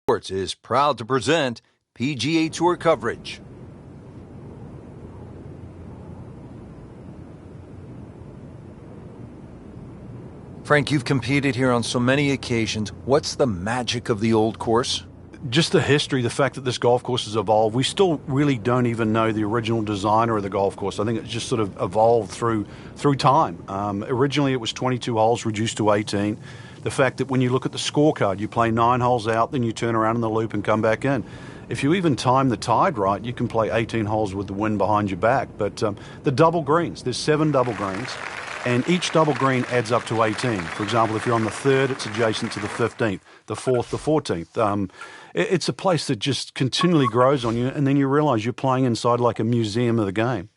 Sports is proud to present PGA Tour coverage. Frank, you've competed here on so many occasions. What's the magic of the Old Course? Just the history, the fact that this golf course has evolved. We still really don't even know the original designer of the golf course. I think it's just sort of evolved through time. Originally it was 22 holes, reduced to 18. The fact that when you look at the scorecard, you play 9 holes out, then you turn around in the loop and come back in. If you even time the tide right, you can play 18 holes with the wind behind your back. But the double greens, there's 7 double greens, and each double green adds up to 18. For example, if you're on the 3rd, it's adjacent to the 15th, the 4th, the 14th. It's a place that just continually grows on you, and then you realize you're playing inside like a museum of the game.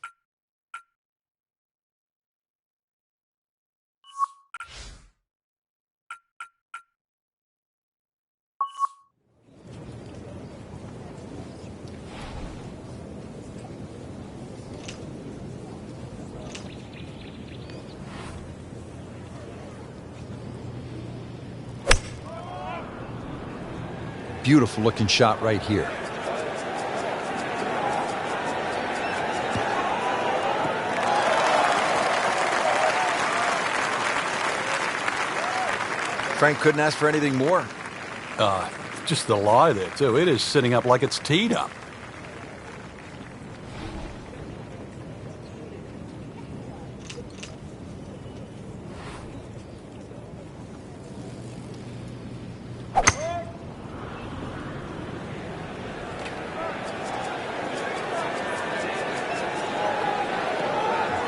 Beautiful looking shot right here. Frank couldn't ask for anything more. Just the lie there, too. It is sitting up like it's teed up.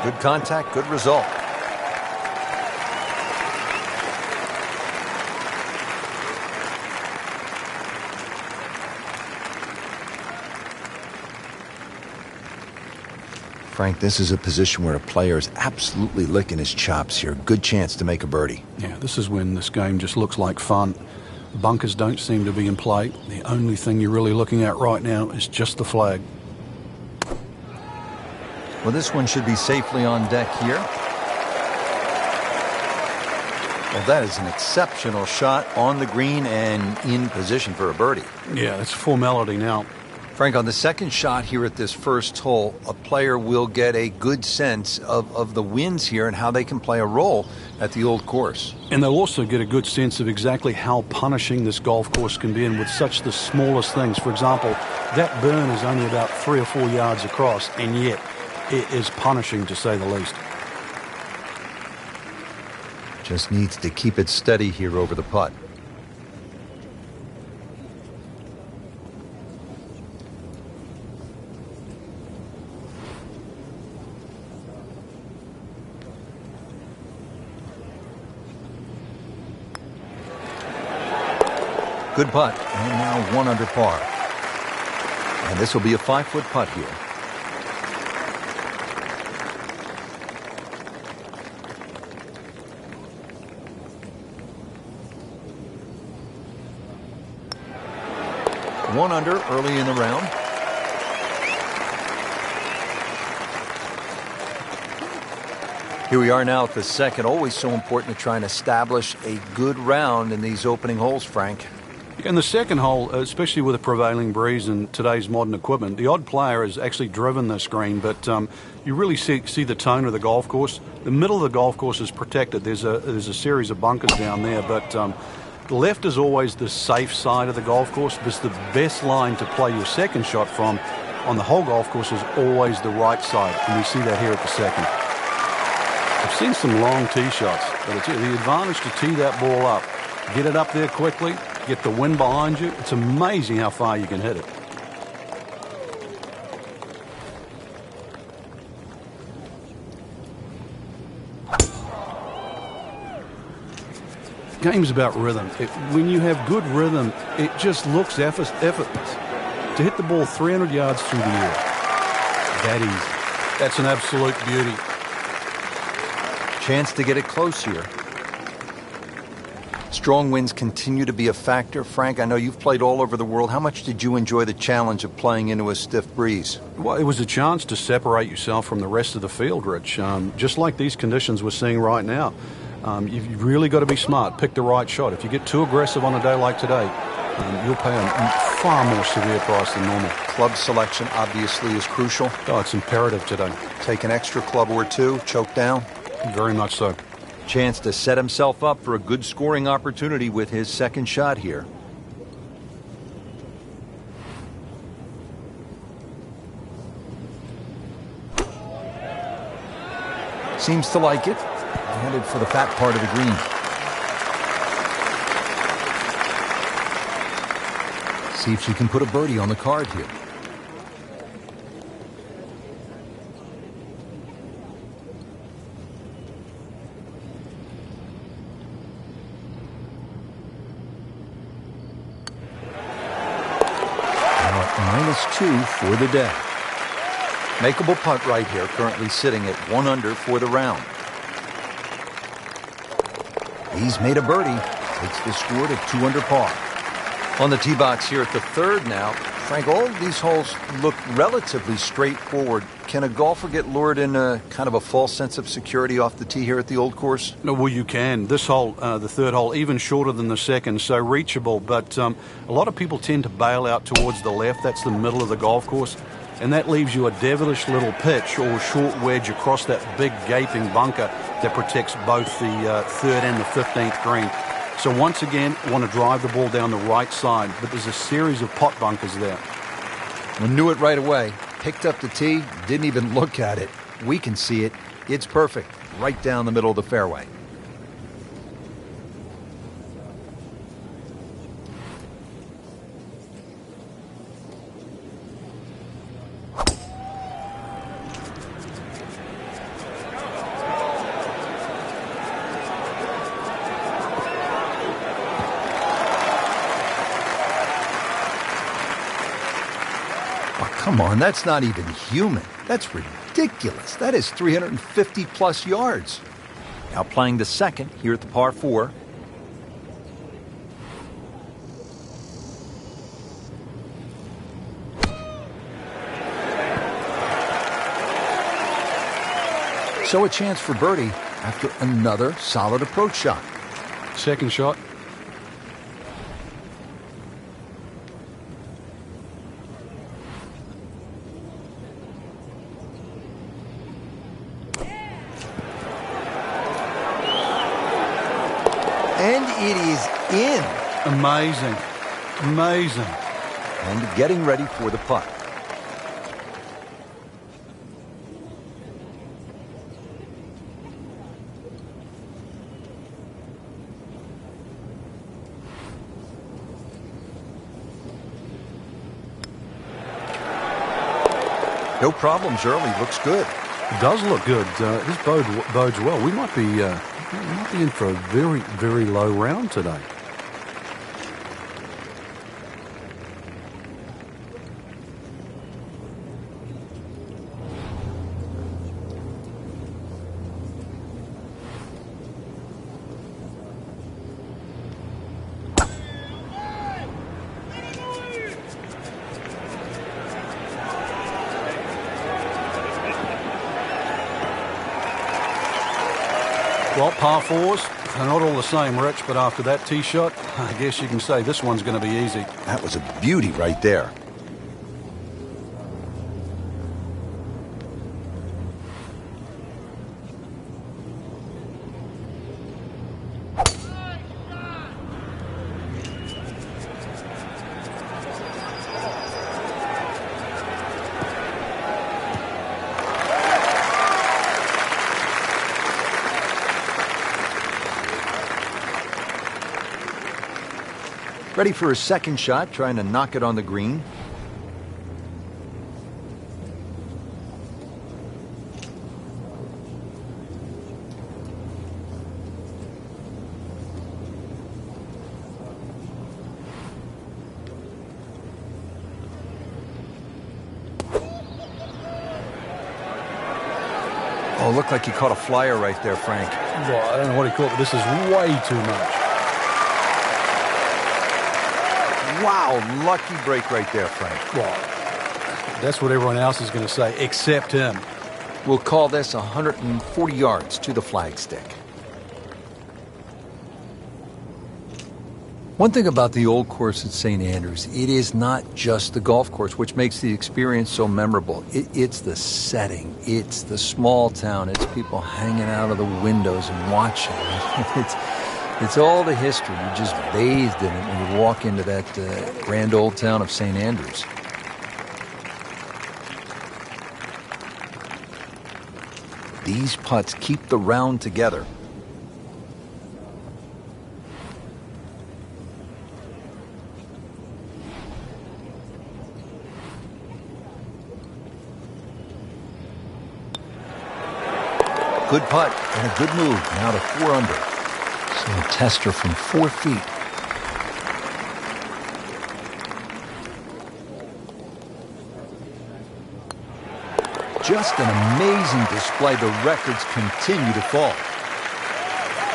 Good contact, good result. Frank, this is a position where a player is absolutely licking his chops here. Good chance to make a birdie. Yeah, this is when this game just looks like fun. Bunkers don't seem to be in play. The only thing you're really looking at right now is just the flag. Well, this one should be safely on deck here. Well, that is an exceptional shot on the green and in position for a birdie. Yeah, it's a formality now. Frank, on the second shot here at this first hole, a player will get a good sense of the winds here and how they can play a role at the Old Course. And they'll also get a good sense of exactly how punishing this golf course can be, and with such the smallest things. For example, that burn is only about 3 or 4 yards across, and yet it is punishing, to say the least. Just needs to keep it steady here over the putt. Good putt, and now 1 under par. And this will be a 5-foot putt here. One under early in the round. Here we are now at the second. Always so important to try and establish a good round in these opening holes, Frank. In the second hole, especially with a prevailing breeze and today's modern equipment, the odd player has actually driven this green, but you really see the tone of the golf course. The middle of the golf course is protected. There's a series of bunkers down there, but the left is always the safe side of the golf course, but the best line to play your second shot from on the whole golf course is always the right side, and we see that here at the second. I've seen some long tee shots, but it's the advantage to tee that ball up, get it up there quickly, get the wind behind you. It's amazing how far you can hit it. Game's about rhythm. When you have good rhythm, it just looks effortless. To hit the ball 300 yards through the air, that easy. That's an absolute beauty. Chance to get it close here. Strong winds continue to be a factor. Frank, I know you've played all over the world. How much did you enjoy the challenge of playing into a stiff breeze? Well, it was a chance to separate yourself from the rest of the field, Rich. Just like these conditions we're seeing right now. You've really got to be smart, pick the right shot. If you get too aggressive on a day like today, you'll pay a far more severe price than normal. Club selection obviously is crucial. Oh, it's imperative today. Take an extra club or two, choke down. Very much so. Chance to set himself up for a good scoring opportunity with his second shot here. Seems to like it. Headed for the fat part of the green. See if she can put a birdie on the card here. Now at -2 for the day. Makeable putt right here, currently sitting at 1 under for the round. He's made a birdie, takes the score to 2 under par. On the tee box here at the third now. Frank, all of these holes look relatively straightforward. Can a golfer get lured in a kind of a false sense of security off the tee here at the Old Course? No, well, you can. This hole, the third hole, even shorter than the second, so reachable. But a lot of people tend to bail out towards the left. That's the middle of the golf course. And that leaves you a devilish little pitch or a short wedge across that big gaping bunker that protects both the third and the 15th green. So once again, want to drive the ball down the right side, but there's a series of pot bunkers there. We knew it right away. Picked up the tee, didn't even look at it. We can see it. It's perfect. Right down the middle of the fairway. Come on, that's not even human. That's ridiculous. That is 350 plus yards. Now playing the second here at the par 4. So a chance for birdie after another solid approach shot. Second shot. And it is in. Amazing. Amazing. And getting ready for the putt. No problems early. Looks good. It does look good. This bodes well. We might be in for a very, very low round today. Well, par 4s, they're not all the same, Rich, but after that tee shot, I guess you can say this one's going to be easy. That was a beauty right there. Ready for his second shot, trying to knock it on the green. Oh, looked like he caught a flyer right there, Frank. Well, I don't know what he caught, but this is way too much. Wow, lucky break right there, Frank. Well, that's what everyone else is going to say, except him. We'll call this 140 yards to the flagstick. One thing about the old course at St. Andrews, it is not just the golf course, which makes the experience so memorable. It's the setting. It's the small town. It's people hanging out of the windows and watching. It's all the history. You're just bathed in it when you walk into that grand old town of St. Andrews. These putts keep the round together. Good putt and a good move. Now to 4 under. So a tester from 4 feet. Just an amazing display. The records continue to fall.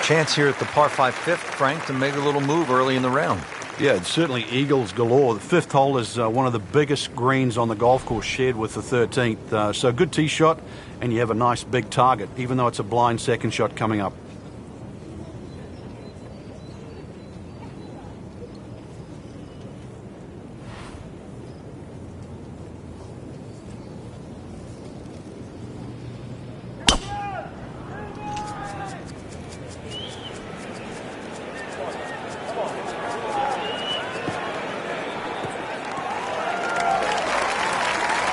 Chance here at the par 5 fifth, Frank, to make a little move early in the round. Yeah, it's certainly eagles galore. The 5th hole is one of the biggest greens on the golf course, shared with the 13th. So good tee shot, and you have a nice big target, even though it's a blind second shot coming up.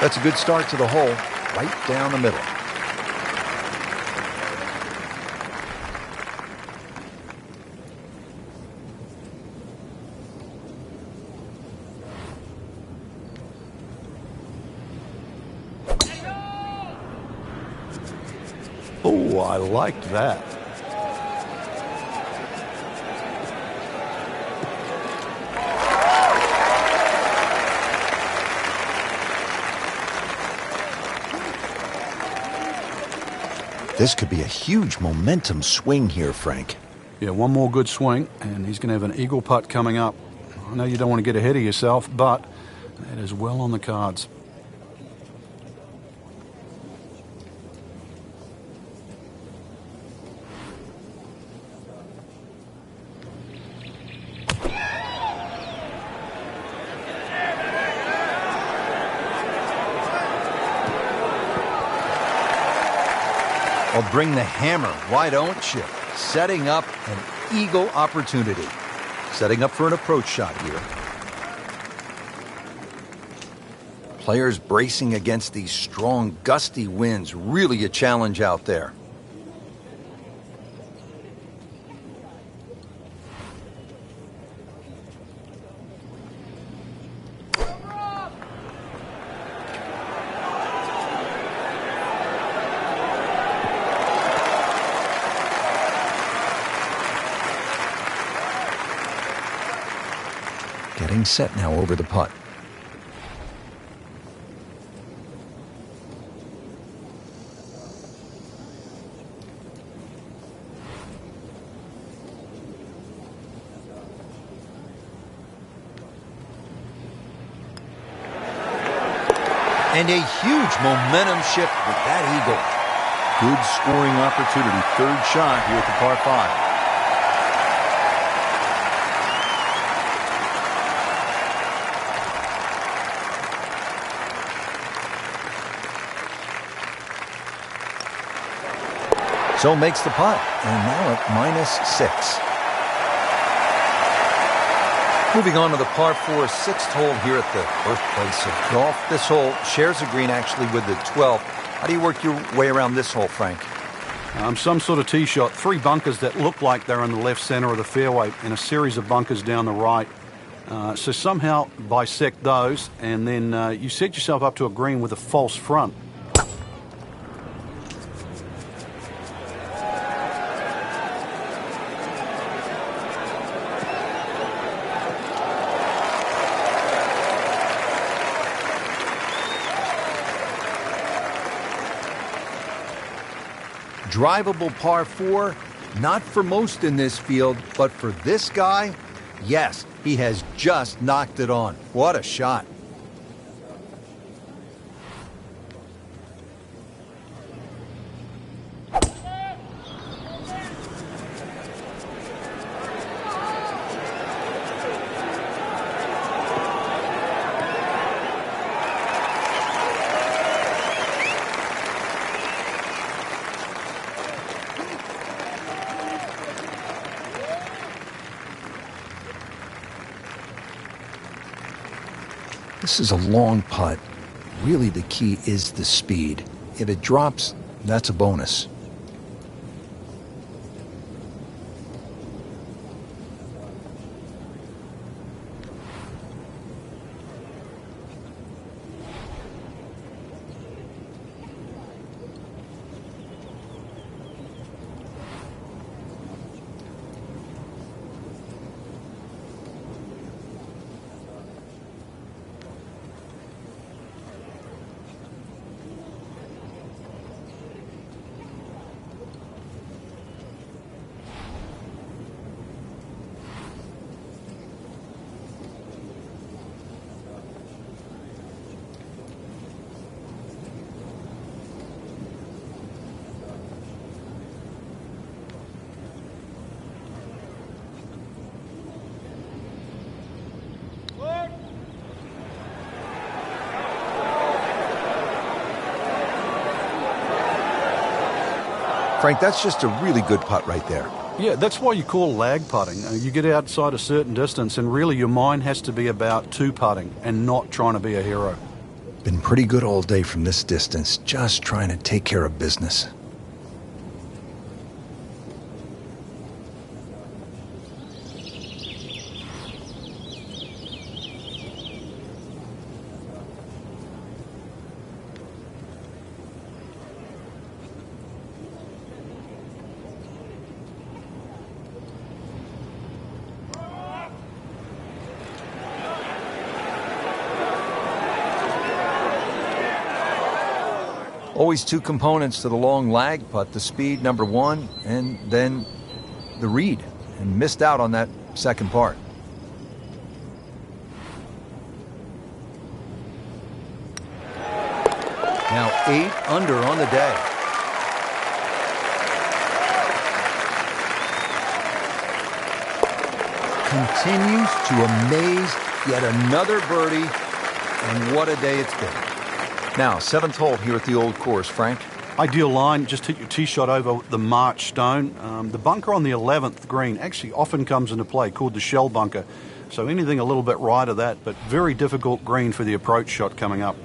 That's a good start to the hole, right down the middle. Oh, I liked that. This could be a huge momentum swing here, Frank. Yeah, one more good swing, and he's going to have an eagle putt coming up. I know you don't want to get ahead of yourself, but that is well on the cards. Well, bring the hammer, why don't you? Setting up an eagle opportunity. Setting up for an approach shot here. Players bracing against these strong, gusty winds. Really a challenge out there. Getting set now over the putt. And a huge momentum shift with that eagle. Good scoring opportunity. Third shot here at the par 5. So makes the putt, and now at -6. Moving on to the par 4 6th hole here at the birthplace of golf. This hole shares a green actually with the 12th. How do you work your way around this hole, Frank? Some sort of tee shot. 3 bunkers that look like they're in the left center of the fairway, and a series of bunkers down the right. So somehow bisect those, and then you set yourself up to a green with a false front. Drivable par 4, not for most in this field, but for this guy, yes, he has just knocked it on. What a shot. This is a long putt. Really, the key is the speed. If it drops, that's a bonus. Frank, that's just a really good putt right there. Yeah, that's why you call lag putting. You get outside a certain distance, and really your mind has to be about two putting and not trying to be a hero. Been pretty good all day from this distance, just trying to take care of business. Always two components to the long lag putt, the speed, number one, and then the read. And missed out on that second part. Now 8 under on the day. Continues to amaze, yet another birdie, and what a day it's been. Now, 7th hole here at the Old Course, Frank. Ideal line, just hit your tee shot over the March stone. The bunker on the 11th green actually often comes into play, called the shell bunker. So anything a little bit right of that, but very difficult green for the approach shot coming up.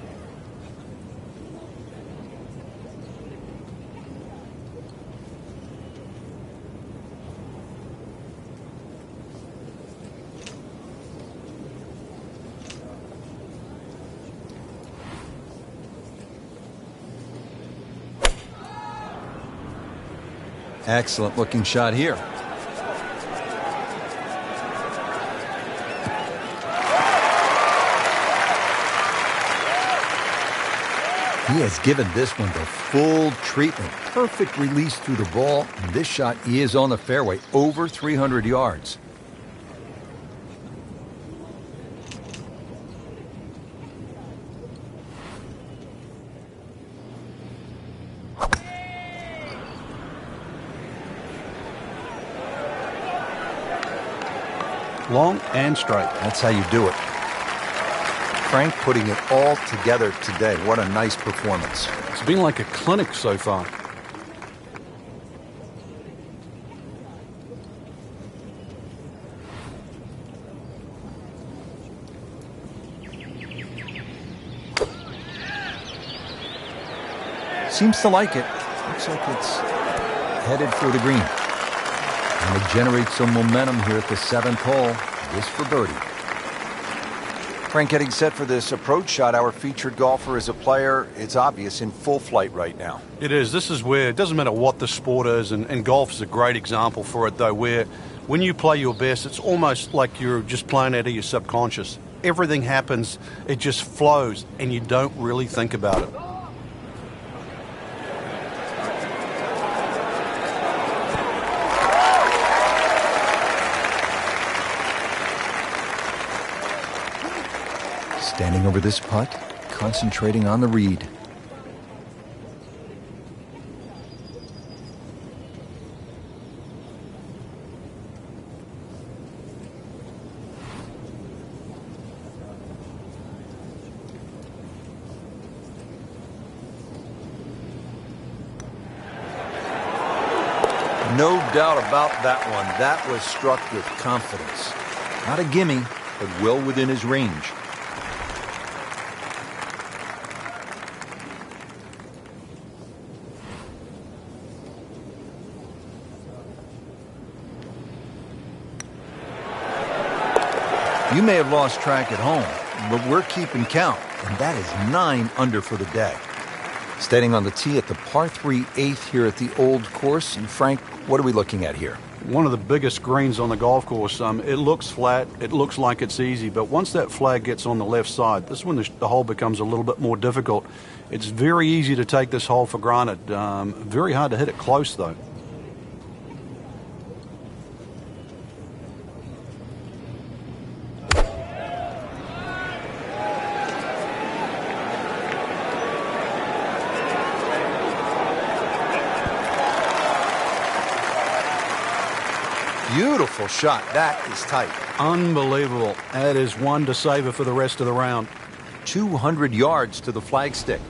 Excellent looking shot here. He has given this one the full treatment. Perfect release through the ball. And this shot is on the fairway, over 300 yards. Long and straight. That's how you do it. Frank putting it all together today. What a nice performance. It's been like a clinic so far. Seems to like it. Looks like it's headed for the green. And to generate some momentum here at the 7th hole. This for birdie. Frank, getting set for this approach shot. Our featured golfer is a player, it's obvious, in full flight right now. It is. This is where it doesn't matter what the sport is, and golf is a great example for it, though, where when you play your best, it's almost like you're just playing out of your subconscious. Everything happens, it just flows, and you don't really think about it. Standing over this putt, concentrating on the read. No doubt about that one. That was struck with confidence. Not a gimme, but well within his range. You may have lost track at home, but we're keeping count, and that is 9 under for the day. Standing on the tee at the par 3 8th here at the Old Course. And Frank, what are we looking at here? One of the biggest greens on the golf course. It looks flat, it looks like it's easy, but once that flag gets on the left side, this is when the hole becomes a little bit more difficult. It's very easy to take this hole for granted. Very hard to hit it close, though. Beautiful shot. That is tight. Unbelievable. That is one to savor for the rest of the round. 200 yards to the flagstick.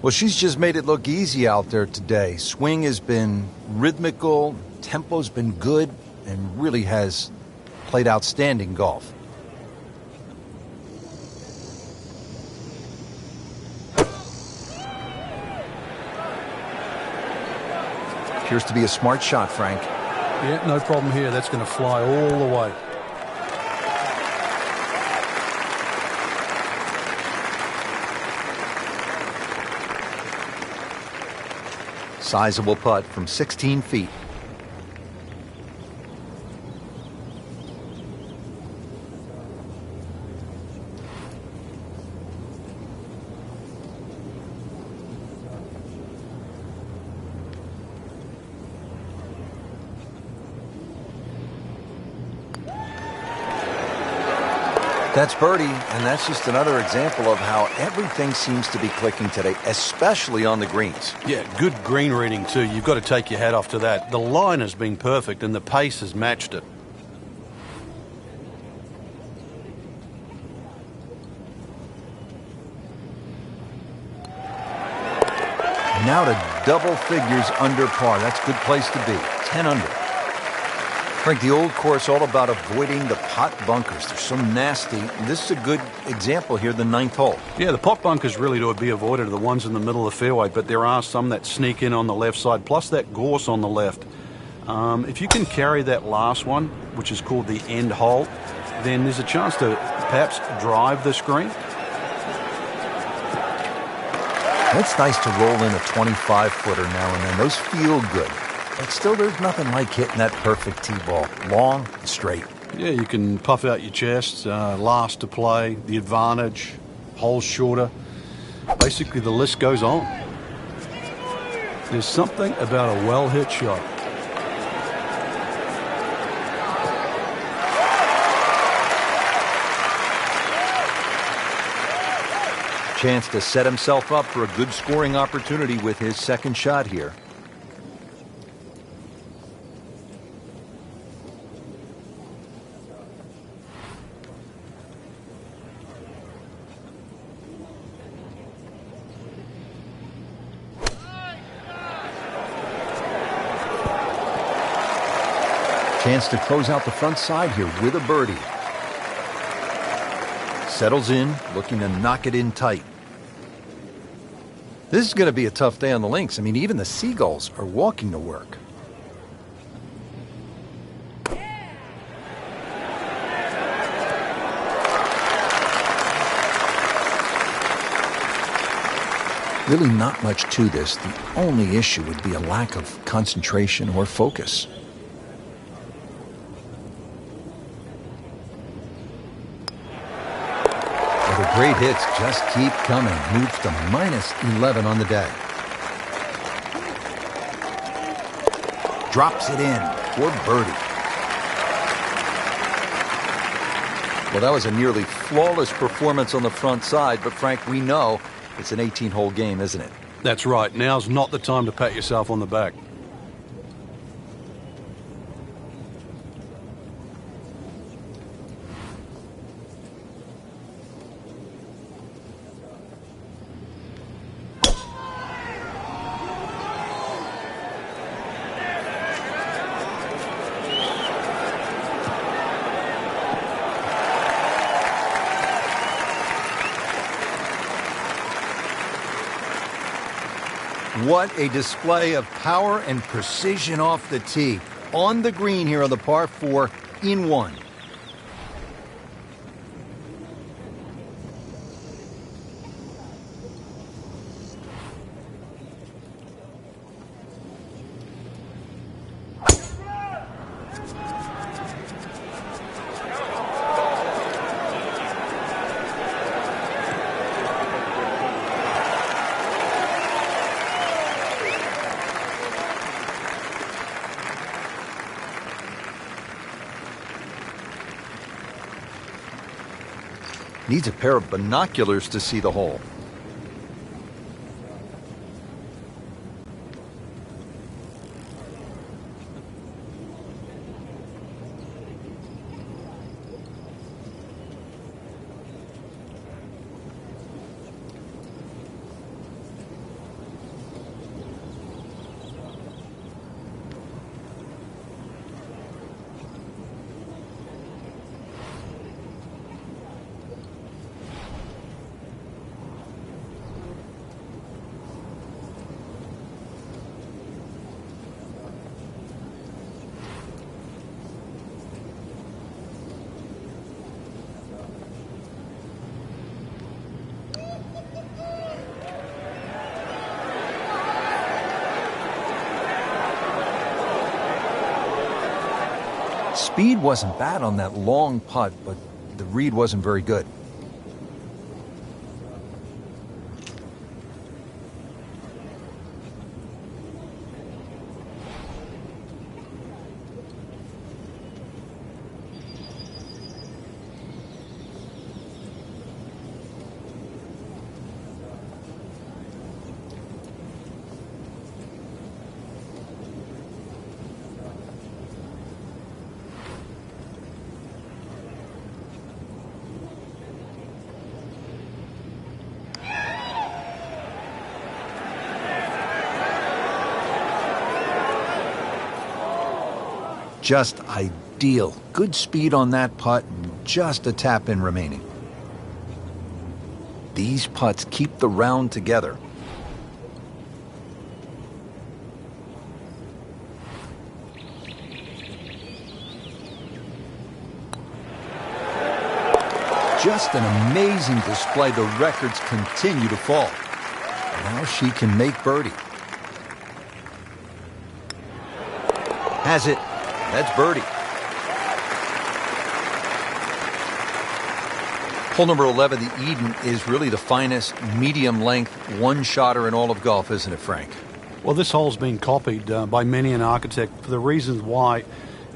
Well, she's just made it look easy out there today. Swing has been rhythmical, tempo's been good, and really has played outstanding golf. Appears to be a smart shot, Frank. Yeah, no problem here. That's going to fly all the way. Sizable putt from 16 feet. That's birdie, and that's just another example of how everything seems to be clicking today, especially on the greens. Yeah, good green reading too. You've got to take your hat off to that. The line has been perfect and the pace has matched it. Now to double figures under par. That's a good place to be. 10 under. Frank, the Old Course all about avoiding the pot bunkers. They're so nasty. This is a good example here, the 9th hole. Yeah, the pot bunkers really to be avoided are the ones in the middle of the fairway, but there are some that sneak in on the left side, plus that gorse on the left. If you can carry that last one, which is called the end hole, then there's a chance to perhaps drive this green. It's nice to roll in a 25-footer now and then. Those feel good. But still, there's nothing like hitting that perfect tee ball. Long and straight. Yeah, you can puff out your chest, last to play, the advantage, holes shorter. Basically, the list goes on. There's something about a well-hit shot. Chance to set himself up for a good scoring opportunity with his second shot here. Chance to close out the front side here with a birdie. Settles in, looking to knock it in tight. This is going to be a tough day on the links. I mean, even the seagulls are walking to work. Really not much to this. The only issue would be a lack of concentration or focus. The great hits just keep coming. Moves to -11 on the day. Drops it in for birdie. Well, that was a nearly flawless performance on the front side, but Frank, we know it's an 18-hole game, isn't it? That's right. Now's not the time to pat yourself on the back. What a display of power and precision off the tee. On the green here on the par 4 in one. Needs a pair of binoculars to see the hole. Speed wasn't bad on that long putt, but the read wasn't very good. Just ideal. Good speed on that putt, and just a tap in remaining. These putts keep the round together. Just an amazing display. The records continue to fall. Now she can make birdie. Has it. That's birdie. Hole number 11, the Eden, is really the finest medium-length one-shotter in all of golf, isn't it, Frank? Well, this hole's been copied by many an architect for the reasons why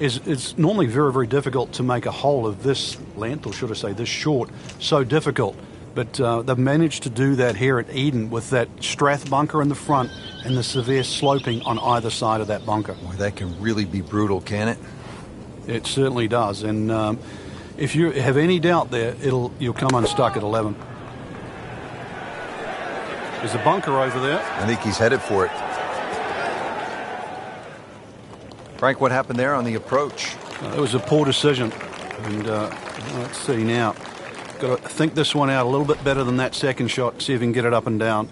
it's normally very, very difficult to make a hole of this length, or should I say this short, so difficult. But they've managed to do that here at Eden with that Strath bunker in the front and the severe sloping on either side of that bunker. Boy, that can really be brutal, can it? It certainly does. And if you have any doubt there, you'll come unstuck at 11. There's a bunker over there. I think he's headed for it. Frank, what happened there on the approach? It was a poor decision. And let's see now. Got to think this one out a little bit better than that second shot, see if he can get it up and down.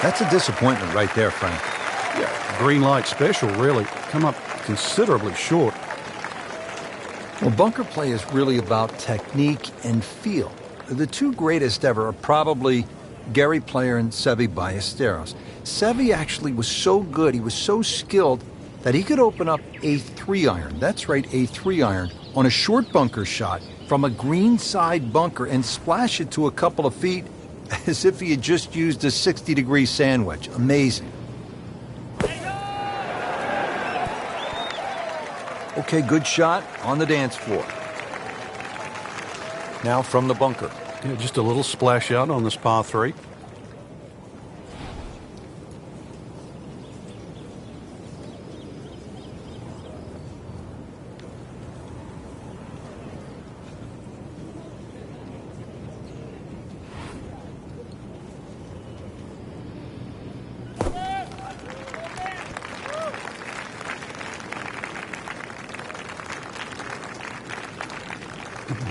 That's a disappointment right there, Frank. Yeah, green light special, really. Come up considerably short. Well, bunker play is really about technique and feel. The two greatest ever are probably Gary Player and Seve Ballesteros. Seve actually was so good, he was so skilled, that he could open up a 3-iron, that's right, a 3-iron, on a short bunker shot from a green side bunker and splash it to a couple of feet as if he had just used a 60-degree sand wedge. Amazing. Okay, good shot on the dance floor. Now from the bunker. Yeah, just a little splash out on this par 3.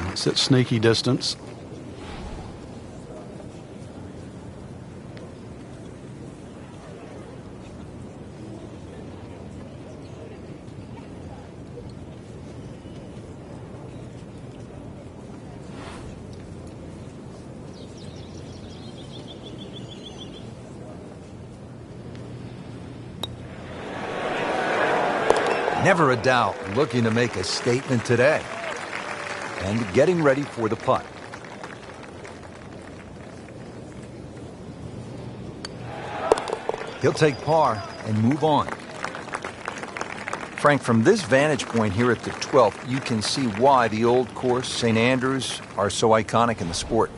It's at sneaky distance. Never a doubt, looking to make a statement today. And getting ready for the putt. He'll take par and move on. Frank, from this vantage point here at the 12th, you can see why the Old Course, St. Andrews, are so iconic in the sport.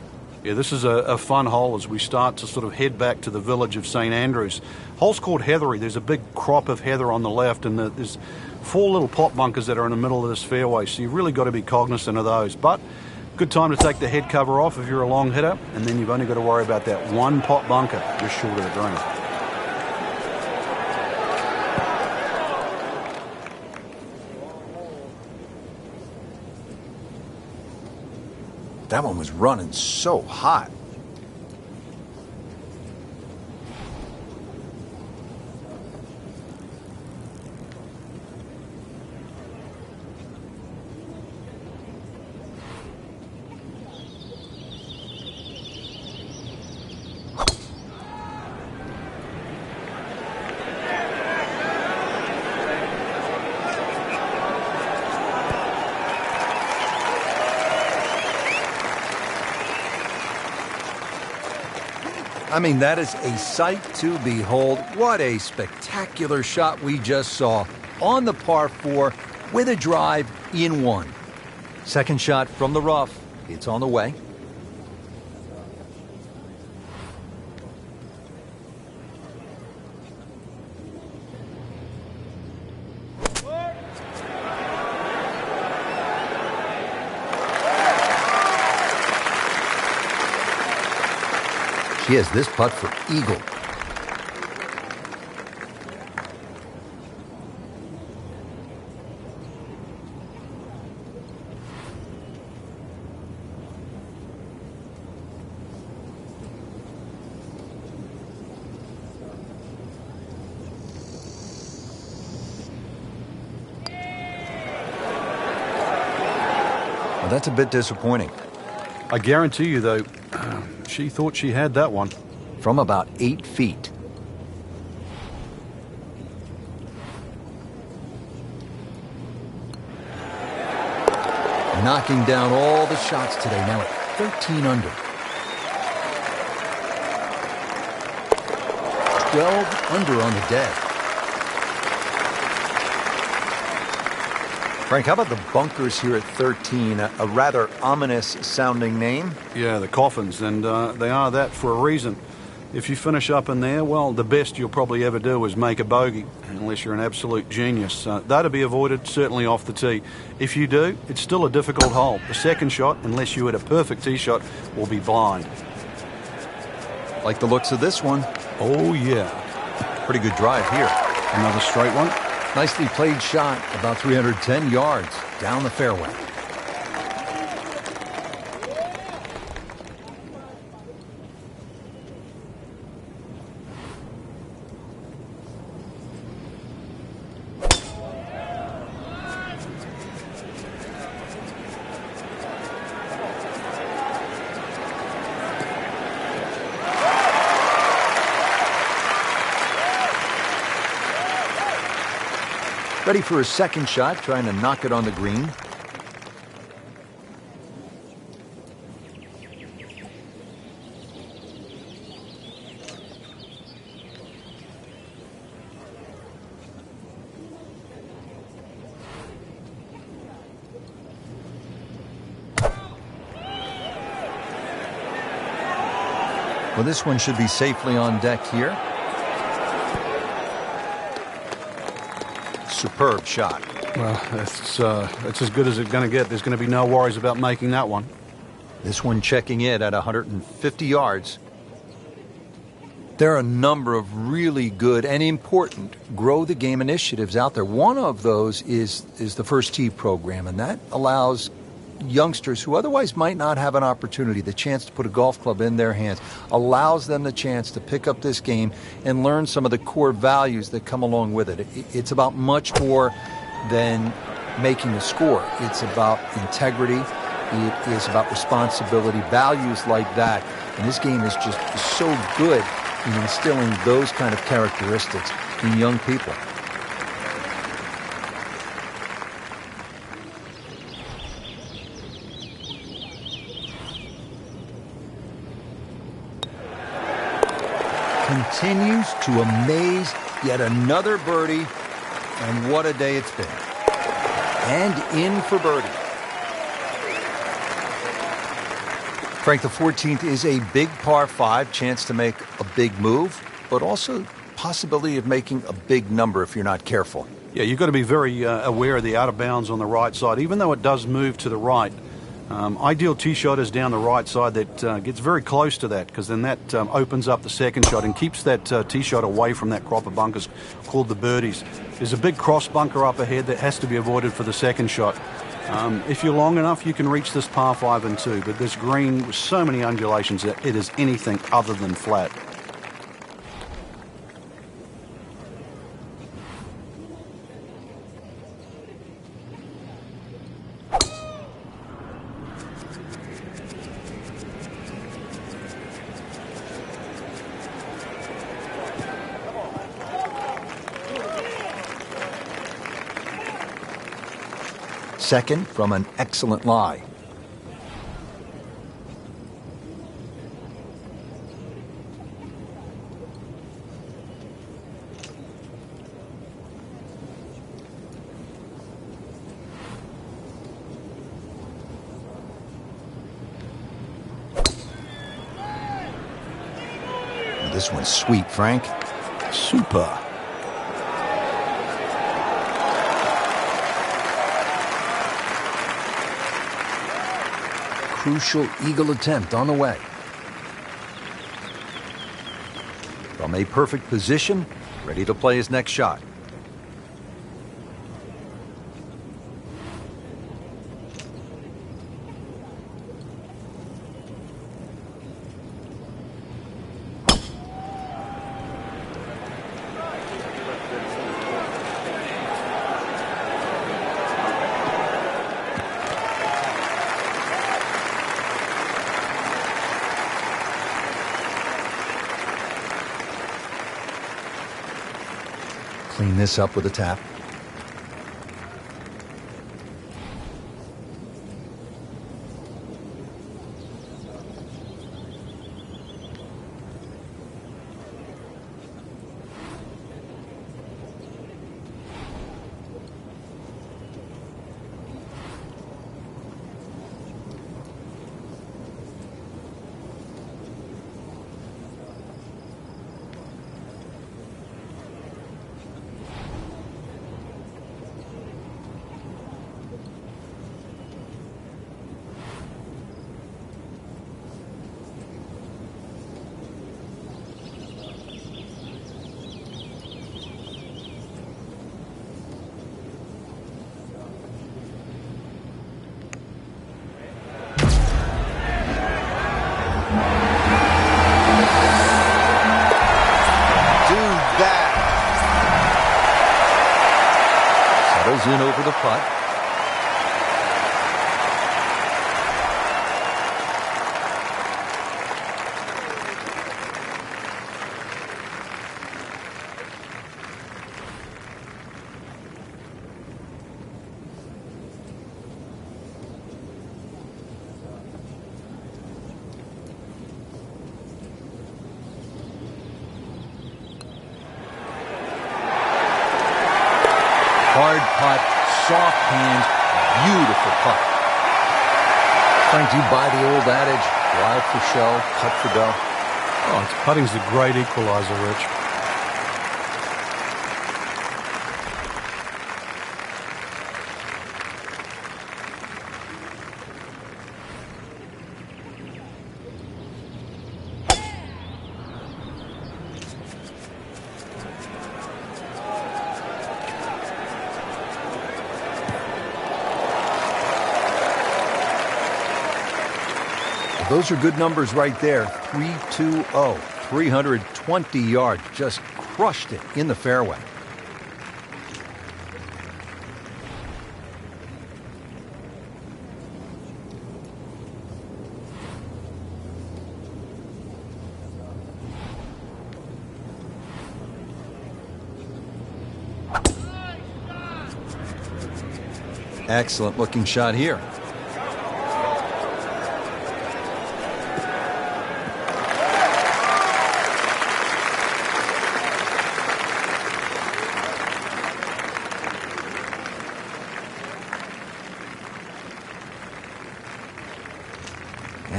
Yeah, this is a fun hole as we start to sort of head back to the village of St. Andrews. Hole's called Heathery. There's a big crop of heather on the left, and there's 4 little pot bunkers that are in the middle of this fairway, so you've really got to be cognizant of those. But good time to take the head cover off if you're a long hitter, and then you've only got to worry about that one pot bunker just short of the green. That one was running so hot. I mean, that is a sight to behold. What a spectacular shot we just saw on the par 4 with a drive in 1. Second shot from the rough. It's on the way. He has this putt for eagle. Well, that's a bit disappointing. I guarantee you, though, she thought she had that one. From about 8 feet. Knocking down all the shots today, now at 13 under. 12 under on the day. Frank, how about the bunkers here at 13? A rather ominous sounding name. Yeah, the coffins, and they are that for a reason. If you finish up in there, well, the best you'll probably ever do is make a bogey, unless you're an absolute genius. That'll be avoided, certainly off the tee. If you do, it's still a difficult hole. The second shot, unless you hit a perfect tee shot, will be blind. Like the looks of this one. Oh, yeah. Pretty good drive here. Another straight one. Nicely played shot, about 310 yards down the fairway. Ready for a second shot, trying to knock it on the green. Well, this one should be safely on deck here. Superb shot. Well, it's as good as it's going to get. There's going to be no worries about making that one. This one checking in at 150 yards. There are a number of really good and important grow the game initiatives out there. One of those is the First Tee program, and that allows youngsters who otherwise might not have an opportunity, the chance to put a golf club in their hands, allows them the chance to pick up this game and learn some of the core values that come along with it. It's about much more than making a score. It's about integrity. It is about responsibility, values like that. And this game is just so good in instilling those kind of characteristics in young people. continues to amaze. Yet another birdie, and what a day it's been. And in for birdie. Frank, the 14th is a big par 5, chance to make a big move, but also possibility of making a big number if you're not careful. Yeah, you've got to be very aware of the out of bounds on the right side, even though it does move to the right. Ideal tee shot is down the right side that gets very close to that, because then that opens up the second shot and keeps that tee shot away from that crop of bunkers called the birdies. There's a big cross bunker up ahead that has to be avoided for the second shot. If you're long enough, you can reach this par 5 and 2, but this green with so many undulations that it is anything other than flat. Second from an excellent lie. This one's sweet, Frank. Super. Crucial eagle attempt on the way. From a perfect position, ready to play his next shot. Clean this up with a tap. In over the putt. Hard putt, soft hands, beautiful putt. Frank, do you buy the old adage, wild for show, putt for dough? Oh, putting's a great equalizer, Rich. Those are good numbers right there. 320, 320 yards. Just crushed it in the fairway. Excellent looking shot here.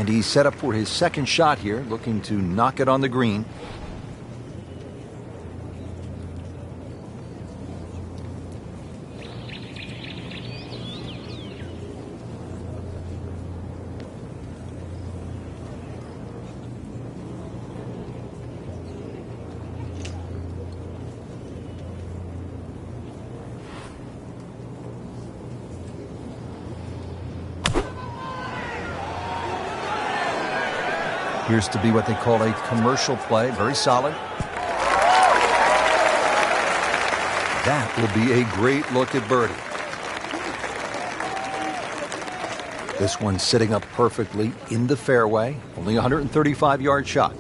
And he's set up for his second shot here, looking to knock it on the green. Appears to be what they call a commercial play. Very solid. That will be a great look at birdie. This one sitting up perfectly in the fairway. Only a 135-yard shot.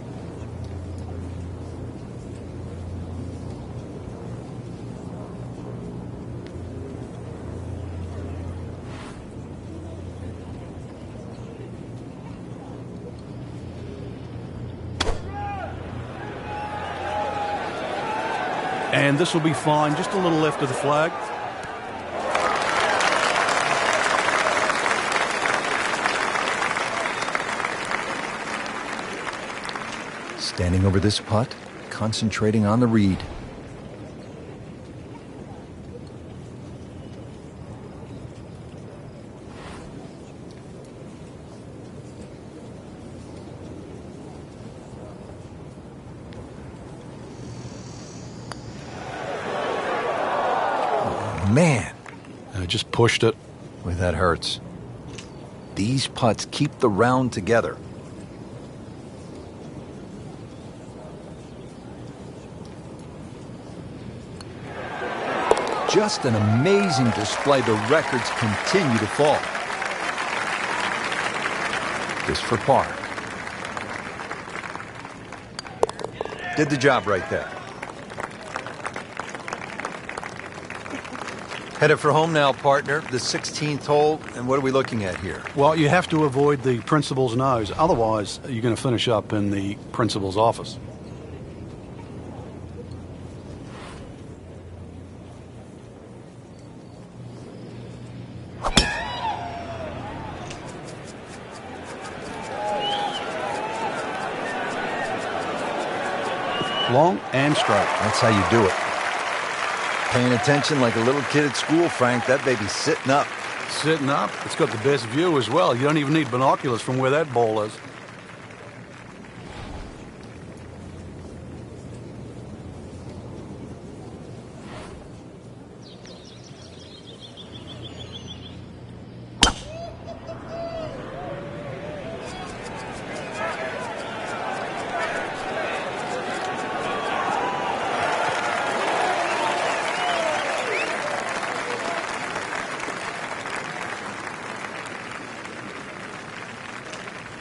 And this will be fine, just a little left of the flag. Standing over this putt, concentrating on the read. Man, I just pushed it. Boy, that hurts. These putts keep the round together. Just an amazing display. The records continue to fall. This for par. Did the job right there. Headed for home now, partner. The 16th hole, and what are we looking at here? Well, you have to avoid the principal's nose. Otherwise, you're going to finish up in the principal's office. Long and straight. That's how you do it. Paying attention like a little kid at school, Frank. That baby's sitting up. Sitting up. It's got the best view as well. You don't even need binoculars from where that ball is.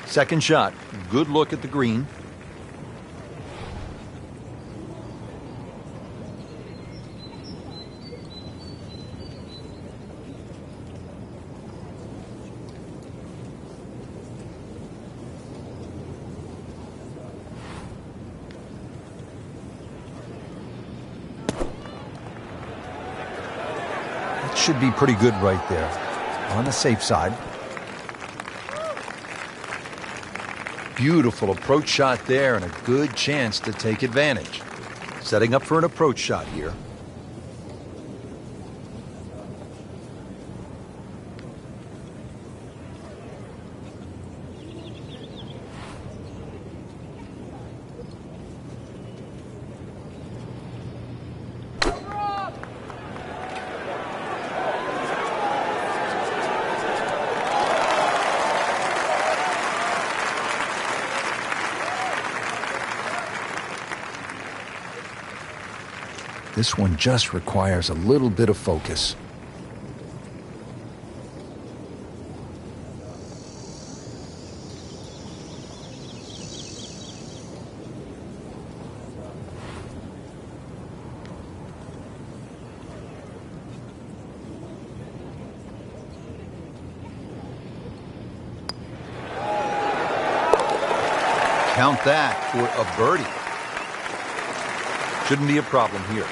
Second shot. Good look at the green. That should be pretty good right there. On the safe side. Beautiful approach shot there and a good chance to take advantage. Setting up for an approach shot here. This one just requires a little bit of focus. Count that for a birdie. Shouldn't be a problem here.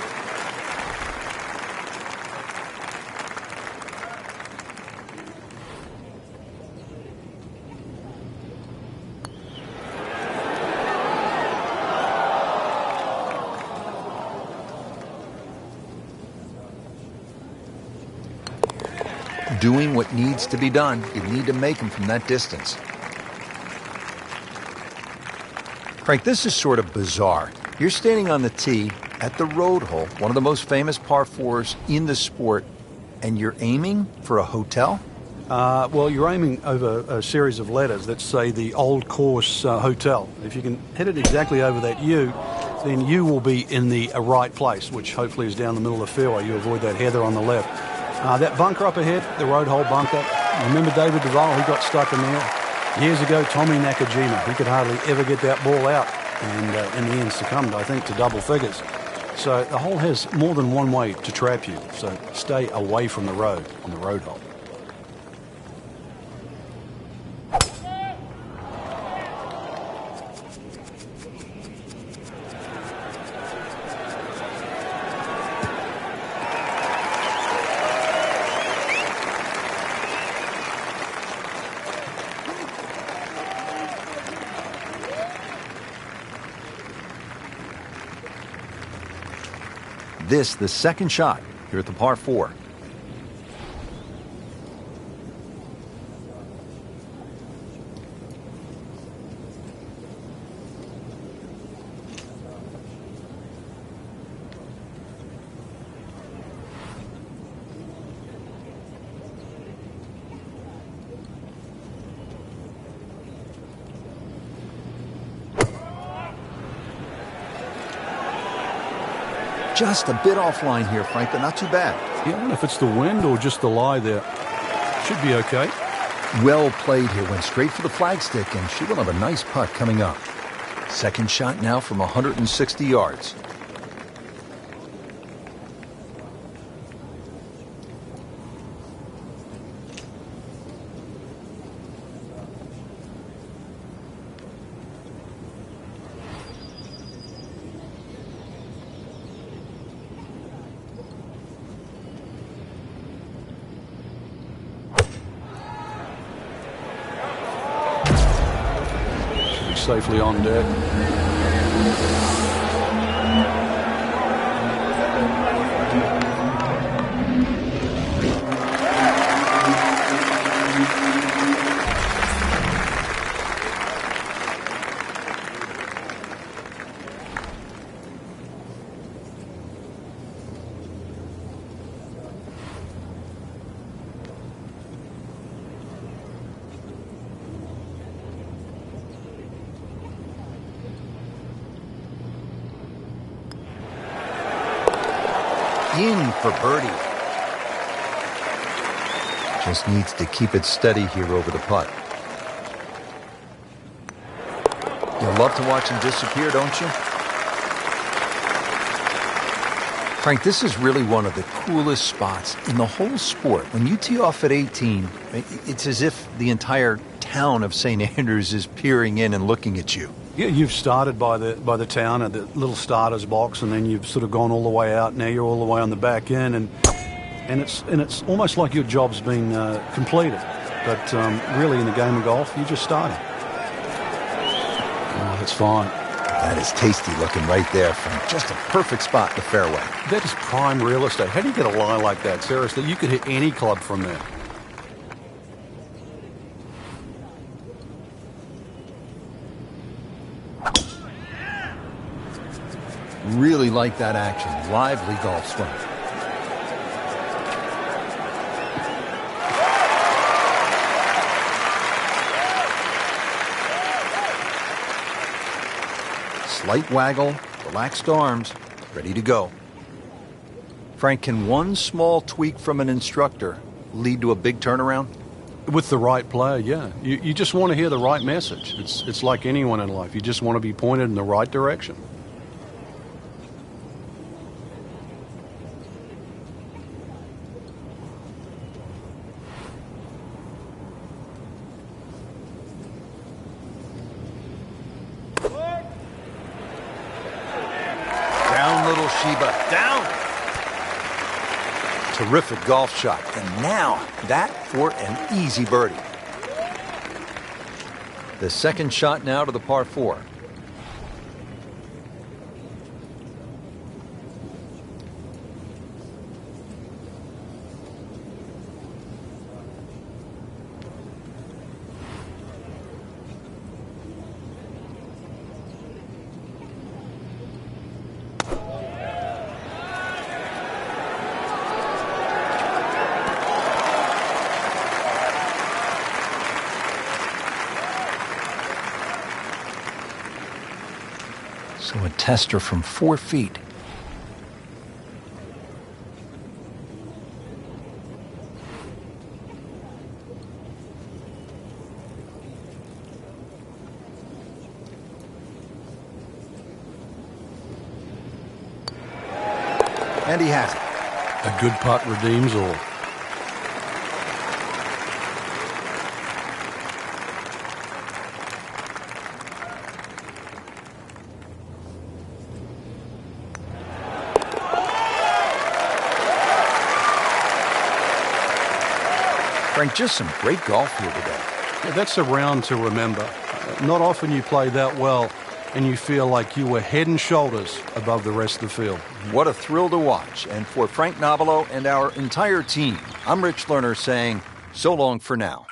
doing what needs to be done. You need to make them from that distance. Frank, this is sort of bizarre. You're standing on the tee at the road hole, one of the most famous par fours in the sport, and you're aiming for a hotel? Well, you're aiming over a series of letters that say the Old Course Hotel. If you can hit it exactly over that U, then you will be in the right place, which hopefully is down the middle of the fairway. You avoid that heather on the left. That bunker up ahead, the road hole bunker, remember David Duval? He got stuck in there. Years ago, Tommy Nakajima, he could hardly ever get that ball out, and in the end succumbed, I think, to double figures. So the hole has more than one way to trap you, so stay away from the road on the road hole. This, the second shot here at the par 4. Just a bit offline here, Frank, but not too bad. Yeah, I don't know if it's the wind or just the lie there. Should be okay. Well played here. Went straight for the flagstick, and she will have a nice putt coming up. Second shot now from 160 yards. Safely on deck. In for birdie. Just needs to keep it steady here over the putt. You love to watch him disappear, don't you? Frank, this is really one of the coolest spots in the whole sport. When you tee off at 18, it's as if the entire town of St. Andrews is peering in and looking at you. Yeah, you've started by the town at the little starters box, and then you've sort of gone all the way out. Now you're all the way on the back end, and it's almost like your job's been completed. But really, in the game of golf, you're just starting. Oh, that's fine. That is tasty looking right there, Frank. Just a perfect spot in the fairway. That is prime real estate. How do you get a lie like that? Seriously, you could hit any club from there. Really like that action. Lively golf swing. Slight waggle, relaxed arms, ready to go. Frank, can one small tweak from an instructor lead to a big turnaround? With the right player, yeah. You just want to hear the right message. It's like anyone in life. You just want to be pointed in the right direction. Down. Terrific golf shot. And now that for an easy birdie. The second shot now to the par 4. to a tester from 4 feet. And he has it. A good putt redeems all. Frank, just some great golf here today. Yeah, that's a round to remember. Not often you play that well and you feel like you were head and shoulders above the rest of the field. What a thrill to watch. And for Frank Nobilo and our entire team, I'm Rich Lerner saying so long for now.